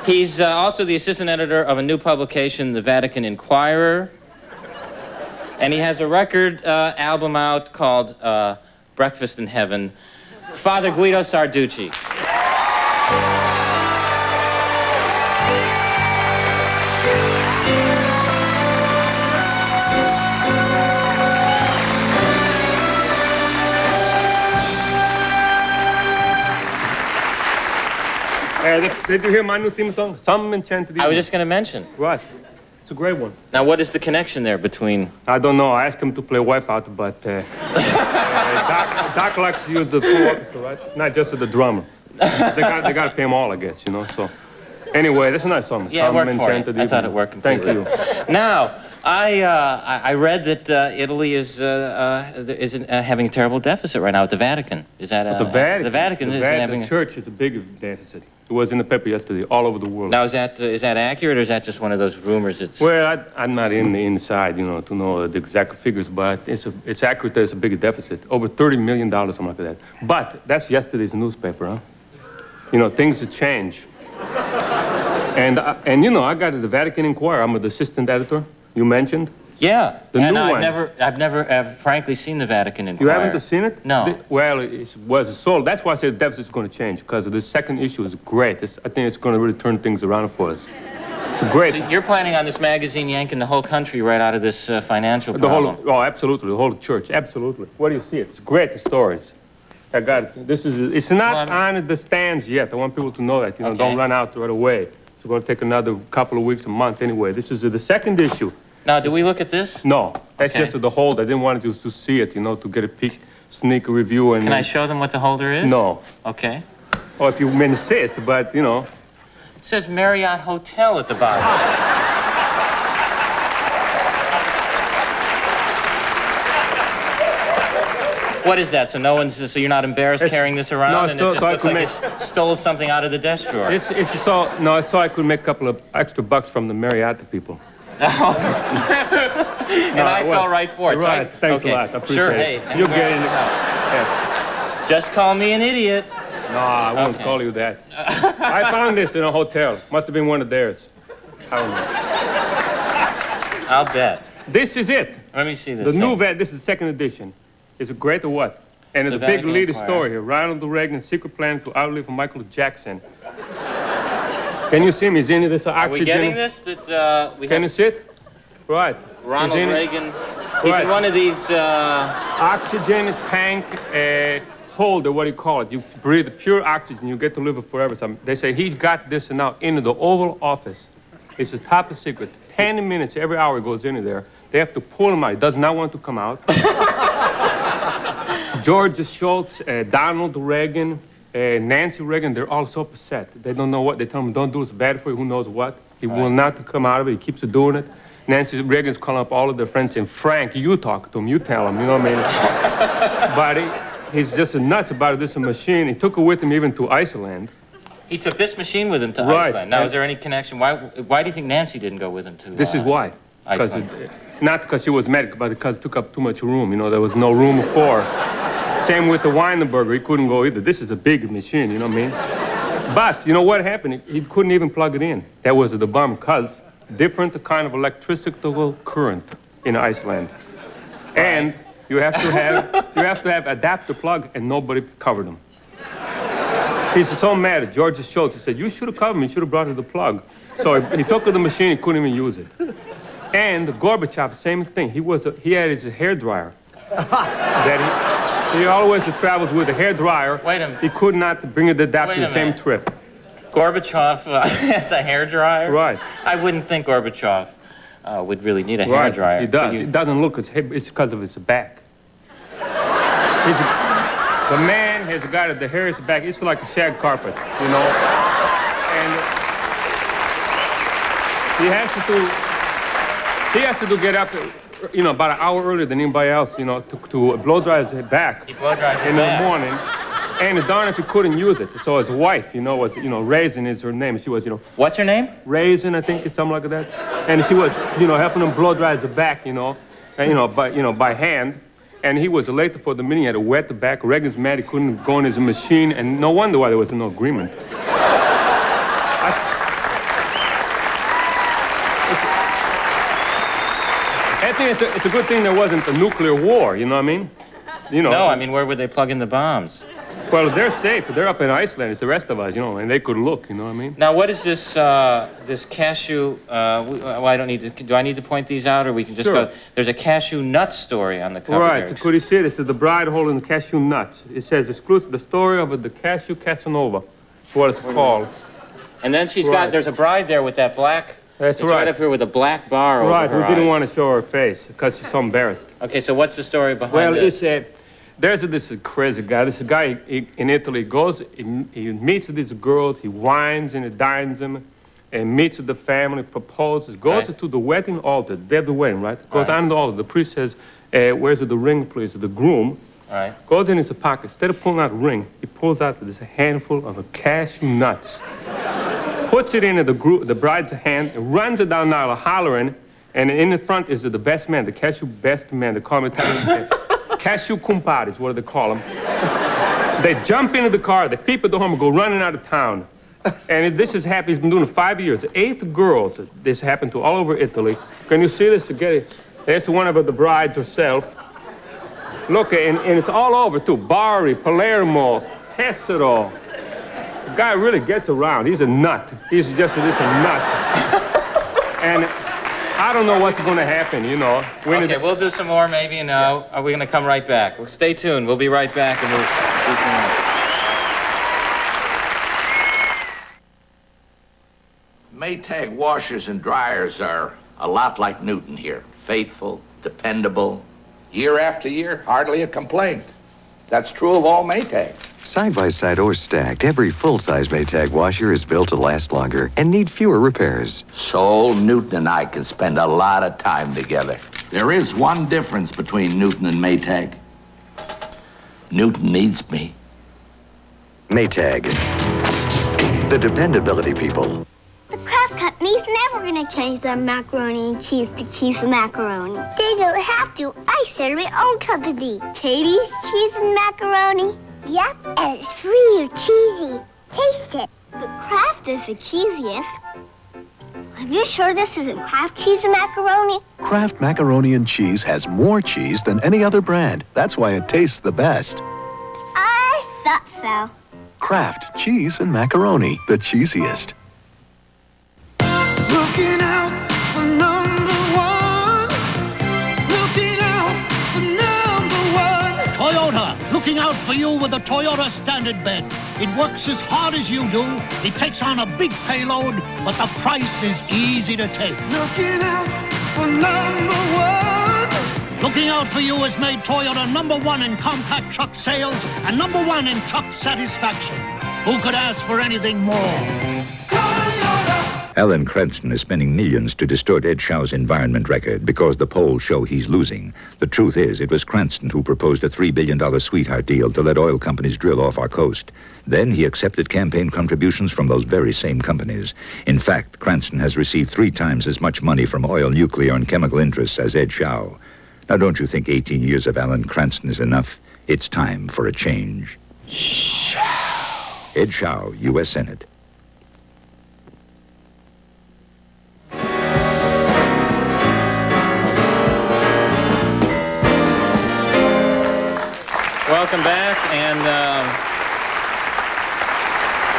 He's also the assistant editor of a new publication, The Vatican Inquirer. And he has a record album out called Breakfast in Heaven. Father Guido Sarducci. Did you hear my new theme song? Some Enchanted Evening. I was just going to mention. Right. It's a great one. Now, what is the connection there between... I don't know. I asked him to play Wipeout, but Doc likes to use the full orchestra, right? Not just the drummer. They got to pay him all, I guess, you know, so... Anyway, that's a nice song. Yeah, it worked for you. I thought it worked completely. Thank you. Now, I read that Italy is having a terrible deficit right now at the Vatican. Is that the Vatican? The Vatican is having the church is a big deficit. It was in the paper yesterday, all over the world. Now, is that accurate, or is that just one of those rumors? Well, I'm not in the inside, you know, to know the exact figures, but it's accurate that it's a big deficit, over $30 million, something like that. But that's yesterday's newspaper, huh? You know, things have changed. And you know, I got the Vatican Inquirer. I'm the assistant editor. You mentioned. Yeah. The new one. I've never, frankly, seen the Vatican Inquirer. You haven't seen it? No. Well, it was sold. That's why I said the deficit's going to change, because the second issue is great. I think it's going to really turn things around for us. It's great. So you're planning on this magazine yanking the whole country right out of this financial problem? Oh, absolutely. The whole church. Absolutely. Where do you see it? It's great, the stories. I got it. It's not on the stands yet. I want people to know that. You know, okay. Don't run out right away. It's going to take another couple of weeks, a month anyway. This is the second issue. Now, do we look at this? No. That's okay. just the holder. I didn't want you to see it, you know, to get a peek, sneak review. And can I show them what the holder is? No. Okay. Oh, if you insist, but, you know. It says Marriott Hotel at the bottom. What is that? So you're not embarrassed carrying this around? No, and it just looks like you stole something out of the desk drawer. It's so I could make a couple of extra bucks from the Marriott people. And I fell right for it. Right. So Thanks a lot. I appreciate it. Hey, you're getting it. Yes. Just call me an idiot. No, I won't call you that. I found this in a hotel. Must have been one of theirs. I don't know. I'll bet. This is it. Let me see this. The new this is the second edition. Is it great or what? And it's a big lead story here. Ronald Reagan's secret plan to outlive Michael Jackson. Can you see him? Is any of this oxygen? Are we getting this? Can you see it? Right. Ronald Reagan. He's in one of these... Oxygen tank holder, what do you call it? You breathe pure oxygen, you get to live it forever. So they say he's got this now in the Oval Office. It's a top secret. 10 minutes every hour he goes into there. They have to pull him out. He does not want to come out. George Shultz, Donald Reagan, Nancy Reagan, they're all so upset. They don't know what. They tell him, don't do it, it's bad for you, who knows what. He will not come out of it. He keeps doing it. Nancy Reagan's calling up all of their friends saying, Frank, you talk to him, you tell him, you know what I mean? But he's just nuts about this machine. He took it with him even to Iceland. He took this machine with him to Iceland. Now, is there any connection? Why do you think Nancy didn't go with him to This is why. Iceland? Not because she was mad, but because it took up too much room. You know, there was no room for. Same with the Weinberger. He couldn't go either. This is a big machine, you know what I mean? But, you know what happened? He couldn't even plug it in. That was the bum, because different kind of electrical current in Iceland. And you have to have adapter plug, and nobody covered him. He's so mad at George Shultz. He said, you should have covered me. You should have brought us the plug. So he took the machine. He couldn't even use it. And Gorbachev, same thing. He had his hair dryer. He always travels with a hair dryer. Wait a minute. He could not bring it adapter the same trip. Gorbachev has a hair dryer? Right. I wouldn't think Gorbachev would really need a hair dryer. He does. It doesn't look as hip. It's because of his back. The man has got the hair is back. It's like a shag carpet, you know. And he has to get up, you know, about an hour earlier than anybody else, you know, to blow dry his back. He blow dries his in back. the morning. And darn if he couldn't use it. So his wife, you know, was, you know, Raisin is her name. She was, you know. What's her name? Raisin, I think, it's something like that. And she was, you know, helping him blow dry his back, you know, and, by hand. And he was late for the meeting. He had to wet the back. Reagan's mad. He couldn't go in his machine. And no wonder why there was no agreement. think it's a good thing there wasn't a nuclear war, you know what I mean? You know. No, I mean, where would they plug in the bombs? Well, they're safe. They're up in Iceland. It's the rest of us, you know, and they could look, you know what I mean? Now, what is this, this cashew, well, I don't need to, do I need to point these out, or we can just Sure. go, there's a cashew nut story on the cover Right, there. could you see it? It says the bride holding the cashew nuts. It says exclusive, the story of the cashew Casanova. That's what it's called. And then she's Right. got, there's a bride there with that black, That's it's right. right up here with a black bar over Right, her we didn't eyes. want to show her face because she's so embarrassed. Okay, so what's the story behind Well, this? it's there's this crazy guy. This guy in Italy goes, he meets these girls, he wines and he dines them, and meets the family, proposes, goes Right. to the wedding altar. They have the wedding, right? Goes Right. on the altar. The priest says, "Where's the ring, please?" The groom All right. goes in his pocket. Instead of pulling out a ring, he pulls out this handful of cashew nuts, puts it in the bride's hand, and runs it down the aisle hollering. And in the front is the best man, the cashew best man. They call him Italian. Cashew cumpari is what they call them. They jump into the car, they peep at the home, and go running out of town. And this has happened, he's been doing it 5 years. 8 girls, this happened to all over Italy. Can you see this? There's one of the brides herself. Look, and it's all over too. Bari, Palermo, Pesaro. The guy really gets around. He's a nut. He's just a nut. And I don't know what's going to happen, you know. Okay, we'll do some more maybe, and are we going to come right back? Well, stay tuned. We'll be right back, and we'll do some more. Maytag washers and dryers are a lot like Newton here. Faithful, dependable. Year after year, hardly a complaint. That's true of all Maytags. Side by side or stacked, every full-size Maytag washer is built to last longer and need fewer repairs. So Newton and I can spend a lot of time together. There is one difference between Newton and Maytag. Newton needs me. Maytag, the dependability people. The Kraft Company's never gonna change their macaroni and cheese to cheese and macaroni. They don't have to. I started my own company. Katie's Cheese and Macaroni. Yep, and it's real cheesy. Taste it. But Kraft is the cheesiest. Are you sure this isn't Kraft cheese and macaroni? Kraft macaroni and cheese has more cheese than any other brand. That's why it tastes the best. I thought so. Kraft cheese and macaroni, the cheesiest. Looking out for number one. Looking out for number one. Toyota, looking out for you with the Toyota Standard Bed. It works as hard as you do. It takes on a big payload, but the price is easy to take. Looking out for number one. Looking out for you has made Toyota #1 in compact truck sales and #1 in truck satisfaction. Who could ask for anything more? Alan Cranston is spending millions to distort Ed Shaw's environment record because the polls show he's losing. The truth is, it was Cranston who proposed a $3 billion sweetheart deal to let oil companies drill off our coast. Then he accepted campaign contributions from those very same companies. In fact, Cranston has received 3 times as much money from oil, nuclear, and chemical interests as Ed Shaw. Now, don't you think 18 years of Alan Cranston is enough? It's time for a change. Ed Shaw, U.S. Senate. Welcome back, and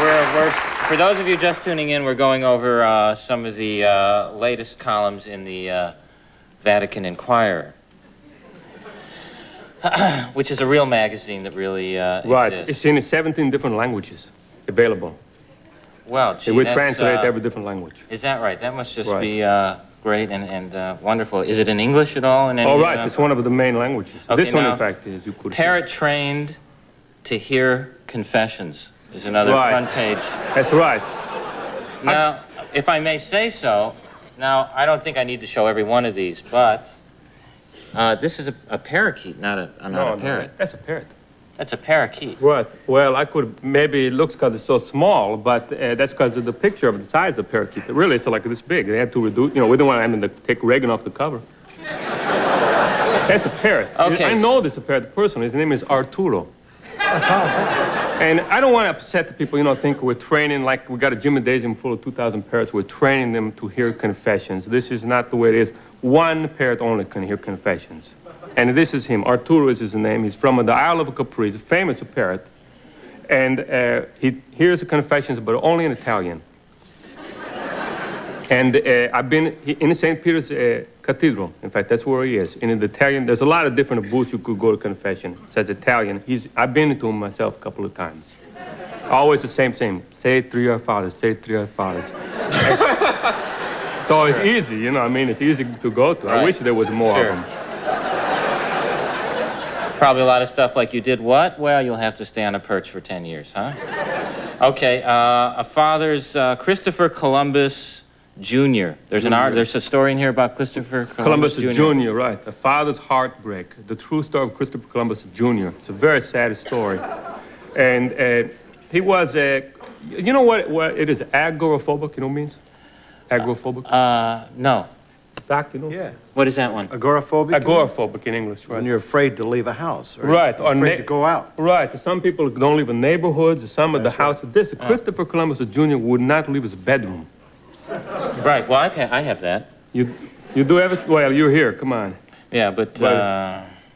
we're for those of you just tuning in, we're going over some of the latest columns in the Vatican Inquirer, which is a real magazine that really Right, exists. it's in 17 different languages available. Well, gee, We that's, translate every different language. Is that right? That must just Right. be great and wonderful. Is it in English at all? In any, All right, it's one of the main languages. Okay, This one, now, in fact, is, you could see. Parrot trained to hear confessions is another Right. front page. That's right. Now, if I may say so, now, I don't think I need to show every one of these, but this is a parakeet, not a parrot. That's a parrot. That's a parakeet. Right. Well, I could, maybe it looks because it's so small, but that's because of the picture of the size of parakeet. Really, it's like this big. They had to reduce, you know, we didn't want to take Reagan off the cover. That's a parrot. Okay. I know this parrot personally. His name is Arturo. And I don't want to upset the people, think we're training, like we got a gymnasium full of 2,000 parrots. We're training them to hear confessions. This is not the way it is. One parrot only can hear confessions. And this is him. Arturo is his name. He's from the Isle of Capri. He's a famous parrot. And he hears the confessions, but only in Italian. And I've been in St. Peter's Cathedral. In fact, that's where he is. In the Italian, there's a lot of different booths you could go to confession. It says Italian. I've been to him myself a couple of times. Always the same thing. Say 3 Our Fathers, say 3 Our Fathers. It's always easy, it's easy to go to. Right. I wish there was more of them. Probably a lot of stuff like you did what? Well, you'll have to stay on a perch for 10 years, huh? Okay, a father's Christopher Columbus Jr. There's a story in here about Christopher Columbus Jr., right. A father's heartbreak. The true story of Christopher Columbus Jr. It's a very sad story. And he was you know what it is, agoraphobic, what it means? Agoraphobic? No. Doc, Yeah. What is that one? Agoraphobic? Agoraphobic in English, right. When you're afraid to leave a house. Or right. Or afraid to go out. Right. Some people don't leave the neighborhoods, some of the houses. Christopher Columbus Jr. would not leave his bedroom. Right. Well, I have that. You do have it? Well, you're here. Come on. Yeah, but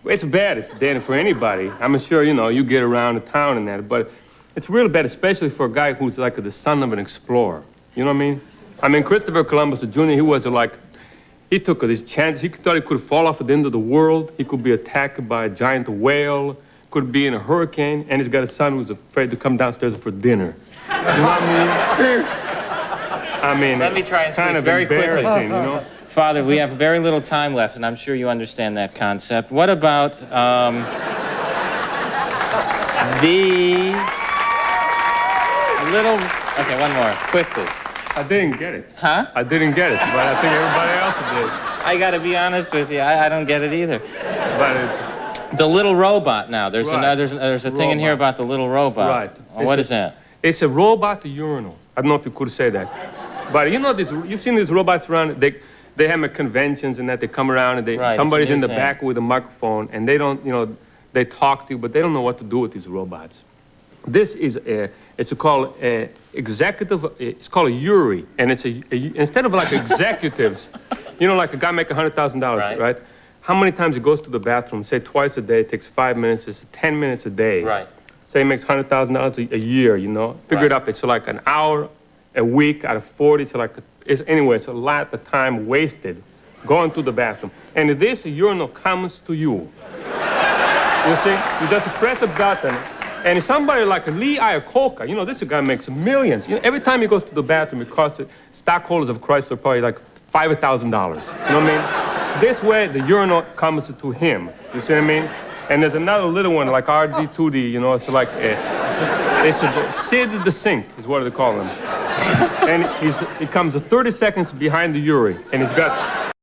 it's bad. It's dead for anybody. I'm sure, you get around the town and that, but it's really bad, especially for a guy who's like the son of an explorer. You know what I mean? I mean, Christopher Columbus Jr., he was he took these chances. He thought he could fall off at the end of the world. He could be attacked by a giant whale, could be in a hurricane, and he's got a son who's afraid to come downstairs for dinner. You know what I mean? Let me try and kind squeeze of very quickly. Father, we have very little time left, and I'm sure you understand that concept. What about Okay, one more, quickly. I didn't get it. Huh? I didn't get it, but I think everybody else did. I got to be honest with you. I don't get it either. But the little robot now. There's Right. there's a thing in here about the little robot. Right. Well, what is that? It's a robot urinal. I don't know if you could say that. But you've seen these robots around, they have at conventions and that they come around and Right, somebody's it's a in new the thing. back with a microphone and they don't, they talk to you, but they don't know what to do with these robots. This is it's called executive, it's called a Yuri, and it's instead of like executives, like a guy making $100,000, right? How many times he goes to the bathroom? Say twice a day, it takes 5 minutes, it's 10 minutes a day. Right. Say he makes $100,000 a year, Figure it up, it's like an hour a week out of 40, anyway, it's a lot of time wasted going to the bathroom. And this urinal comes to you. You see, you just press a button, and somebody like Lee Iacocca, this guy makes millions. Every time he goes to the bathroom, it costs stockholders of Chrysler probably like $5,000. You know what I mean? This way, the urinal comes to him. You see what I mean? And there's another little one like RD2D. It's like it's Sid the Sink is what they call him. And he comes 30 seconds behind the Yuri, and he's got